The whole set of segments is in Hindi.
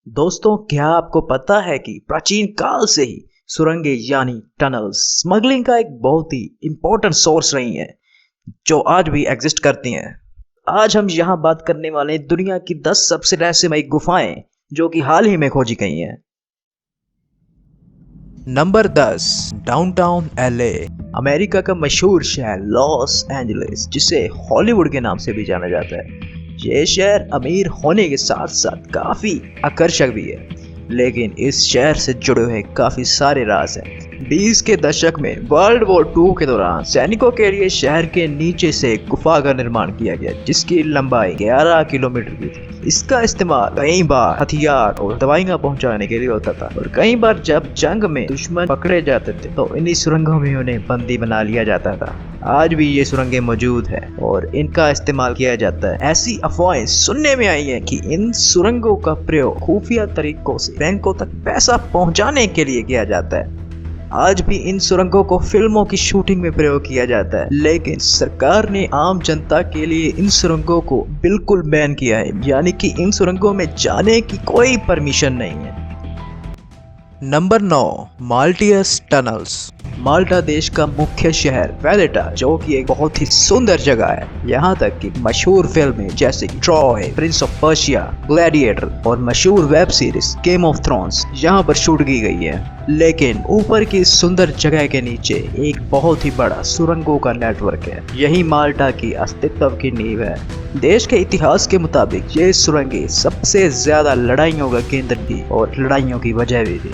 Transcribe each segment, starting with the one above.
दोस्तों, क्या आपको पता है कि प्राचीन काल से ही सुरंगें यानी टनल्स स्मगलिंग का एक बहुत ही इंपॉर्टेंट सोर्स रही हैं, जो आज भी एग्जिस्ट करती हैं। आज हम यहाँ बात करने वाले हैं दुनिया की 10 सबसे रहस्यमयी गुफाएं जो कि हाल ही में खोजी गई हैं। Number 10, downtown LA. अमेरिका का मशहूर शहर लॉस एंजलिस, जिसे हॉलीवुड के नाम से भी जाना जाता है। ये शहर अमीर होने के साथ साथ काफी आकर्षक भी है, लेकिन इस शहर से जुड़े हुए काफी सारे राज हैं। 20 के दशक में वर्ल्ड वॉर 2 के दौरान सैनिकों के लिए शहर के नीचे से एक गुफा का निर्माण किया गया, जिसकी लंबाई 11 किलोमीटर की थी। इसका इस्तेमाल कई बार हथियार और दवाइयां पहुंचाने के लिए होता था, और कई बार जब जंग में दुश्मन पकड़े जाते थे तो इन्हीं सुरंगों में उन्हें बंदी बना लिया जाता था। आज भी ये सुरंगें मौजूद है और इनका इस्तेमाल किया जाता है। ऐसी अफवाहें सुनने में आई है कि इन सुरंगों का प्रयोग खुफिया तरीकों से बैंकों तक पैसा पहुंचाने के लिए किया जाता है। आज भी इन सुरंगों को फिल्मों की शूटिंग में प्रयोग किया जाता है, लेकिन सरकार ने आम जनता के लिए इन सुरंगों को बिल्कुल बैन किया है, यानी कि इन सुरंगों में जाने की कोई परमिशन नहीं है। Number 9, माल्टियस tunnels. माल्टा देश का मुख्य शहर वैलेटा, जो कि एक बहुत ही सुंदर जगह है। यहाँ तक कि मशहूर फिल्में जैसे Troy, Prince of Persia, gladiator और मशहूर web series game of thrones यहाँ पर शूट की गई है। लेकिन ऊपर की सुंदर जगह के नीचे एक बहुत ही बड़ा सुरंगों का नेटवर्क है। यही माल्टा की अस्तित्व की नींव है। देश के इतिहास के मुताबिक ये सुरंगें सबसे ज्यादा लड़ाइयों का केंद्र थी और लड़ाइयों की वजह भी थी।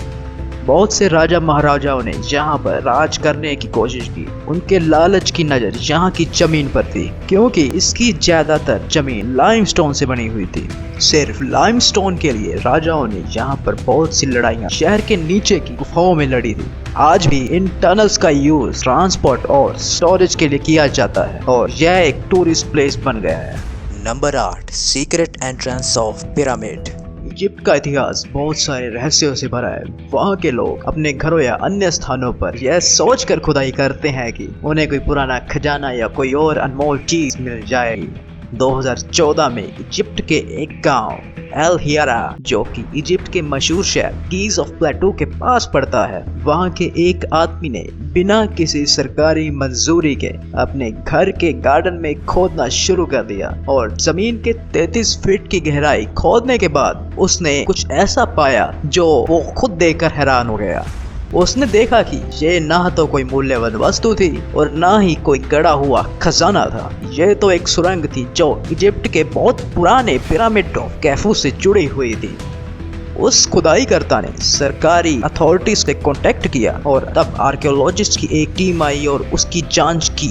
बहुत से राजा महाराजाओं ने यहाँ पर राज करने की कोशिश की। उनके लालच की नजर यहाँ की जमीन पर थी, क्योंकि इसकी ज्यादातर जमीन लाइमस्टोन से बनी हुई थी। सिर्फ लाइमस्टोन के लिए राजाओं ने यहाँ पर बहुत सी लड़ाइयाँ शहर के नीचे की गुफाओं में लड़ी थी। आज भी इन टनल्स का यूज ट्रांसपोर्ट और स्टोरेज के लिए किया जाता है, और यह एक टूरिस्ट प्लेस बन गया है। Number 8, secret entrance of pyramid. Egypt का इतिहास बहुत सारे रहस्यों से भरा है। वहाँ के लोग अपने घरों या अन्य स्थानों पर यह सोचकर खुदाई करते हैं कि उन्हें कोई पुराना खजाना या कोई और अनमोल चीज मिल जाएगी। 2014 में इजिप्ट के एक गांव एल हियारा, जो कि इजिप्ट के मशहूर शहर कीज ऑफ प्लेटो के पास पड़ता है, वहां के एक आदमी ने बिना किसी सरकारी मंजूरी के अपने घर के गार्डन में खोदना शुरू कर दिया, और जमीन के 33 फीट की गहराई खोदने के बाद उसने कुछ ऐसा पाया जो वो खुद देखकर हैरान हो गया। उसने देखा कि ये ना तो कोई मूल्यवान वस्तु थी और ना ही कोई गड़ा हुआ खजाना था। यह तो एक सुरंग थी जो इजिप्ट के बहुत पुराने पिरामिड ऑफ केफू से जुड़ी हुई थी। उस खुदाईकर्ता ने सरकारी अथॉरिटीज से कांटेक्ट किया, और तब आर्कियोलॉजिस्ट की एक टीम आई और उसकी जांच की,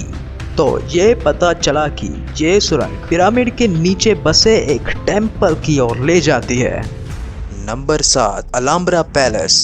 तो ये पता चला कि ये सुरंग पिरामिड के नीचे बसे एक टेम्पल की ओर ले जाती है। Number 7, Alhambra palace.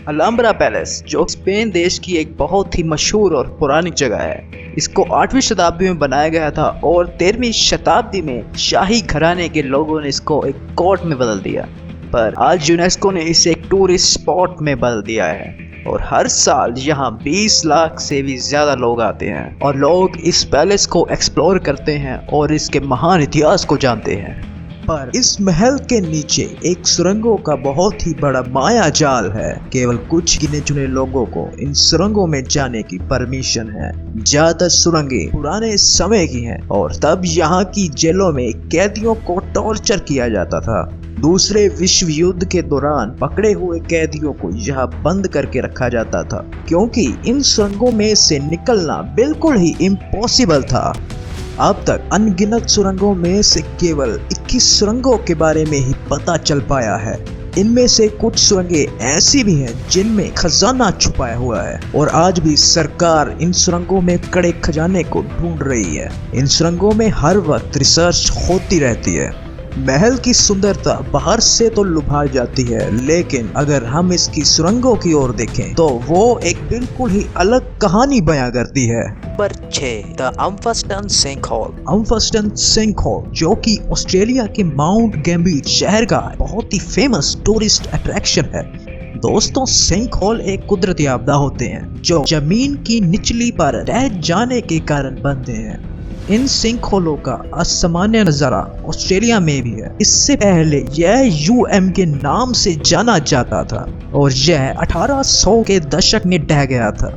Alhambra palace, जो स्पेन देश की एक बहुत ही मशहूर और पुरानी जगह है। इसको 8वीं शताब्दी में बनाया गया था, और 13वीं शताब्दी में शाही घराने के लोगों ने इसको एक कोर्ट में बदल दिया, पर आज यूनेस्को ने इसे एक टूरिस्ट स्पॉट में बदल दिया है। और हर साल यहाँ 20 लाख से भी ज्यादा लोग आते हैं, और लोग इस पैलेस को एक्सप्लोर करते हैं और इसके महान इतिहास को जानते हैं। पर इस महल के नीचे एक सुरंगों का बहुत ही बड़ा माया जाल है। केवल कुछ गिने चुने लोगों को इन सुरंगों में जाने की परमिशन है। ज्यादातर सुरंगें पुराने समय की हैं, और तब यहाँ की जेलों में कैदियों को टॉर्चर किया जाता था। दूसरे विश्व युद्ध के दौरान पकड़े हुए कैदियों को यहाँ बंद करके रखा जाता था, क्योंकि इन सुरंगों में से निकलना बिल्कुल ही इम्पॉसिबल था। अब तक अनगिनत सुरंगों में से केवल 21 सुरंगों के बारे में ही पता चल पाया है। इनमें से कुछ सुरंगें ऐसी भी हैं जिनमें खजाना छुपाया हुआ है, और आज भी सरकार इन सुरंगों में कड़े खजाने को ढूंढ रही है। इन सुरंगों में हर वक्त रिसर्च होती रहती है। महल की सुंदरता बाहर से तो लुभा जाती है, लेकिन अगर हम इसकी सुरंगों की ओर देखें तो वो एक बिल्कुल ही अलग कहानी बयां करती है। Number 6, the Umpherston sinkhole. Umpherston sinkhole, जो कि ऑस्ट्रेलिया के माउंट गैम्बिट शहर का बहुत ही फेमस टूरिस्ट अट्रैक्शन है। दोस्तों, सिंकहोल एक कुदरती आपदा होते हैं जो जमीन की निचली परत रह जाने के कारण बनते हैं। इन सिंकहोलों का असामान्य नजारा ऑस्ट्रेलिया में भी है। इससे पहले यह यूएम के नाम से जाना जाता था और यह 1800 के दशक में ढह गया था।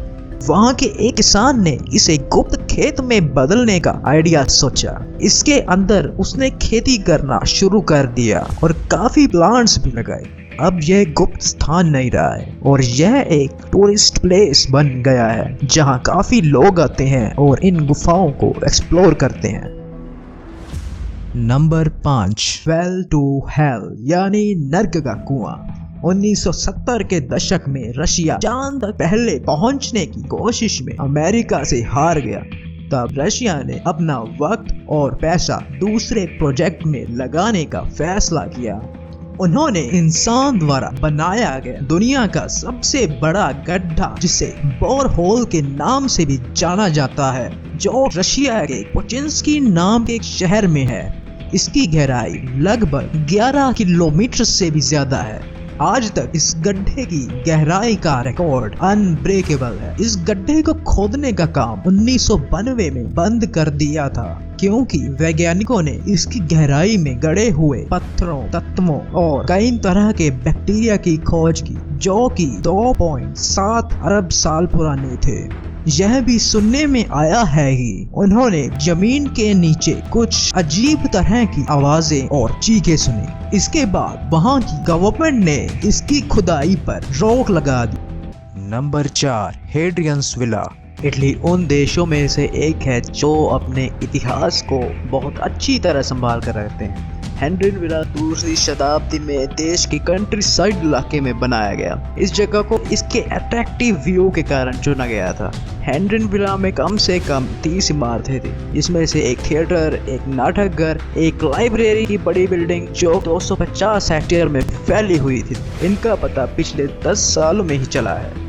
वहाँ के एक किसान ने इसे गुप्त खेत में बदलने का आइडिया सोचा। इसके अंदर उसने खेती करना शुरू कर दिया और काफी प्लांट्स भी लगाए। अब यह गुप्त स्थान नहीं रहा है और यह एक टूरिस्ट प्लेस बन गया है जहाँ काफी लोग आते हैं और इन गुफाओं को एक्सप्लोर करते हैं। नंबर 5। वेल टू हेल यानी नर्क का कुआं। 1970 के दशक में रशिया चांद तक पहले पहुंचने की कोशिश में अमेरिका से हार गया। तब रशिया ने अपना वक्त और पैसा दूसरे प्रोजेक्ट में लगाने का फैसला किया। उन्होंने इंसान द्वारा बनाया गया दुनिया का सबसे बड़ा गड्ढा, जिसे बोरहोल के नाम से भी जाना जाता है, जो रशिया के पोचिंस्की नाम के एक शहर में है। इसकी गहराई लगभग 11 किलोमीटर से भी ज्यादा है। आज तक इस गड्ढे की गहराई का रिकॉर्ड अनब्रेकेबल है। इस गड्ढे को खोदने का काम 1992 में बंद कर दिया था क्योंकि वैज्ञानिकों ने इसकी गहराई में गड़े हुए पत्थरों, तत्वों और कई तरह के बैक्टीरिया की खोज की, जो कि 2.7 अरब साल पुराने थे। यह भी सुनने में आया है कि उन्होंने जमीन के नीचे कुछ अजीब तरह की आवाजें और चीखें सुनी। इसके बाद वहां की गवर्नमेंट ने इसकी खुदाई पर रोक लगा दी। नंबर 4। हेड्रियंस विला। इटली उन देशों में से एक है जो अपने इतिहास को बहुत अच्छी तरह संभाल कर रखते हैं। हेड्रियन विला दूसरी शताब्दी में देश की कंट्री साइड इलाके में बनाया गया। इस जगह को इसके अट्रैक्टिव व्यू के कारण चुना गया था। हेड्रियन विला में कम से कम 30 इमारतें थी, जिसमें से एक थिएटर, एक नाटक घर, एक लाइब्रेरी की बड़ी बिल्डिंग जो 250 हेक्टेयर में फैली हुई थी। इनका पता पिछले 10 सालों में ही चला है।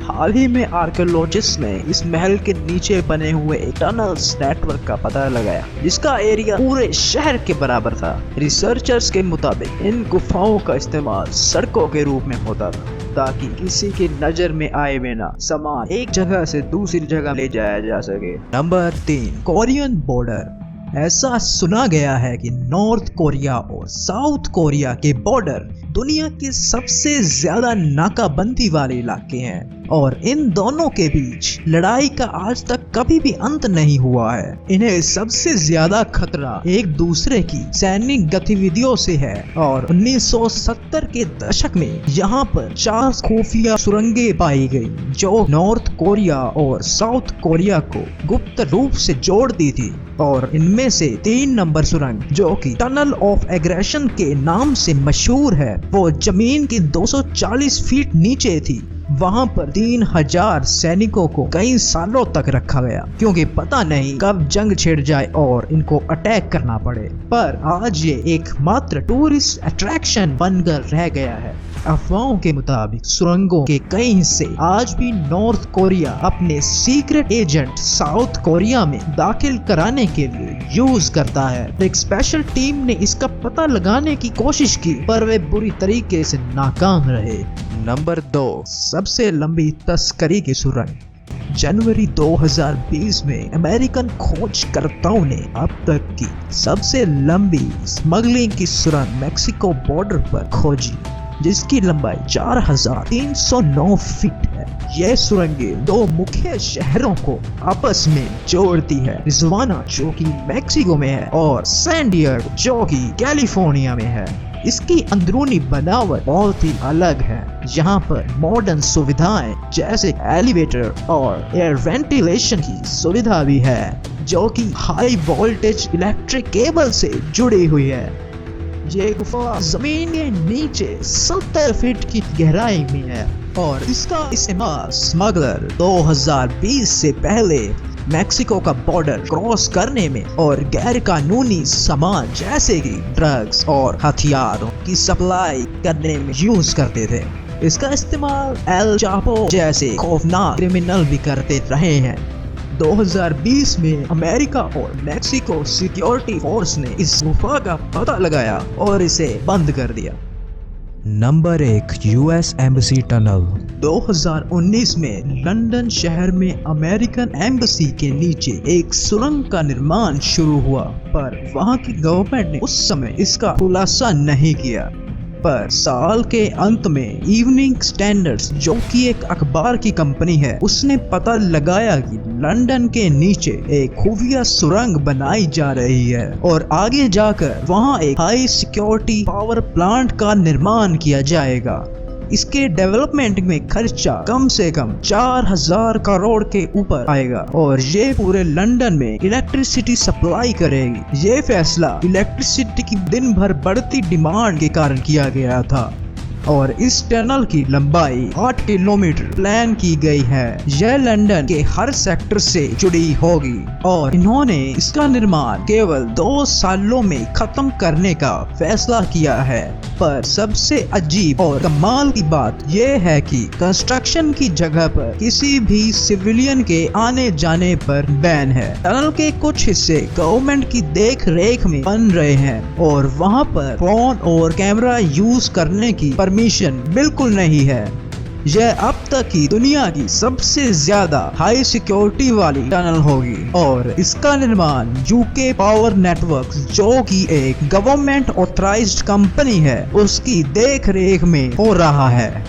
हाल ही में आर्कियोलॉजिस्ट ने इस महल के नीचे बने हुए एक टनल्स नेटवर्क का पता लगाया, जिसका एरिया पूरे शहर के बराबर था। रिसर्चर्स के मुताबिक इन गुफाओं का इस्तेमाल सड़कों के रूप में होता था, ताकि किसी की नजर में आए बिना सामान एक जगह से दूसरी जगह ले जाया जा सके। नंबर 3। Korean border. ऐसा सुना गया है कि नॉर्थ कोरिया और साउथ कोरिया के बॉर्डर दुनिया के सबसे ज्यादा नाकाबंदी वाले इलाके हैं और इन दोनों के बीच लड़ाई का आज तक कभी भी अंत नहीं हुआ है। इन्हें सबसे ज्यादा खतरा एक दूसरे की सैनिक गतिविधियों से है और 1970 के दशक में यहाँ पर 4 खुफिया सुरंगें पाई गई, जो नॉर्थ कोरिया और साउथ कोरिया को गुप्त रूप से जोड़ती थी। और इनमें से 3 नंबर सुरंग, जो कि टनल ऑफ एग्रेशन के नाम से मशहूर है, वो जमीन की 240 फीट नीचे थी। वहां पर 3000 सैनिकों को कई सालों तक रखा गया, क्योंकि पता नहीं कब जंग छिड़ जाए और इनको अटैक करना पड़े। पर आज ये एकमात्र टूरिस्ट अट्रैक्शन बनकर रह गया है। अफवाहों के मुताबिक सुरंगों के कई हिस्से आज भी नॉर्थ कोरिया अपने सीक्रेट एजेंट साउथ कोरिया में दाखिल कराने के लिए यूज करता है। एक स्पेशल टीम ने इसका पता लगाने की कोशिश की, पर वे बुरी तरीके से नाकाम रहे। नंबर 2। सबसे लंबी तस्करी की सुरंग। जनवरी 2020 में अमेरिकन खोजकर्ताओं ने अब तक की सबसे लंबी स्मगलिंग की सुरंग मेक्सिको बॉर्डर पर खोजी, जिसकी लंबाई 4309 फीट है। यह सुरंगें 2 मुख्य शहरों को आपस में जोड़ती है, रिजवाना जो कि मेक्सिको में है और सैन डिएगो जो कि कैलिफोर्निया में है। इसकी अंदरूनी बनावट बहुत ही अलग है। यहाँ पर मॉडर्न सुविधाएं जैसे एलिवेटर और एयर वेंटिलेशन की सुविधा भी है, जो कि हाई वोल्टेज इलेक्ट्रिक केबल से जुड़ी हुई है। ये गुफा जमीन के नीचे 70 फीट की गहराई में है और इसका इस्तेमाल स्मगलर 2020 से पहले मेक्सिको का बॉर्डर क्रॉस करने में और गैर कानूनी सामान जैसे कि ड्रग्स और हथियारों की सप्लाई करने में यूज करते थे। इसका इस्तेमाल एल चापो जैसे खौफनाक क्रिमिनल भी करते रहे हैं। 2020 में अमेरिका और मेक्सिको सिक्योरिटी फोर्स ने इस गुफा का पता लगाया और इसे बंद कर दिया। Number 1 US embassy tunnel. 2019 में लंदन शहर में अमेरिकन एम्बेसी के नीचे एक सुरंग का निर्माण शुरू हुआ, पर वहां की गवर्नमेंट ने उस समय इसका खुलासा नहीं किया। पर साल के अंत में इवनिंग स्टैंडर्ड्स, जो कि एक अखबार की कंपनी है, उसने पता लगाया कि लंदन के नीचे एक खुफिया सुरंग बनाई जा रही है और आगे जाकर वहां एक हाई सिक्योरिटी पावर प्लांट का निर्माण किया जाएगा। इसके डेवलपमेंट में खर्चा कम से कम 4000 करोड़ के ऊपर आएगा और ये पूरे लंदन में इलेक्ट्रिसिटी सप्लाई करेगी। ये फैसला इलेक्ट्रिसिटी की दिन भर बढ़ती डिमांड के कारण किया गया था और इस टनल की लंबाई 8 किलोमीटर प्लान की गई है। यह लंदन के हर सेक्टर से जुड़ी होगी और इन्होंने इसका निर्माण केवल 2 सालों में खत्म करने का फैसला किया है। पर सबसे अजीब और कमाल की बात यह है कि कंस्ट्रक्शन की जगह पर किसी भी सिविलियन के आने जाने पर बैन है। टनल के कुछ हिस्से गवर्नमेंट की देख रेख में बन रहे हैं और वहां पर फोन और कैमरा यूज करने की परमिशन बिल्कुल नहीं है। यह अब तक की दुनिया की सबसे ज्यादा हाई सिक्योरिटी वाली टनल होगी और इसका निर्माण यूके पावर नेटवर्क्स, जो कि एक गवर्नमेंट ऑथराइज्ड कंपनी है, उसकी देख रेख में हो रहा है।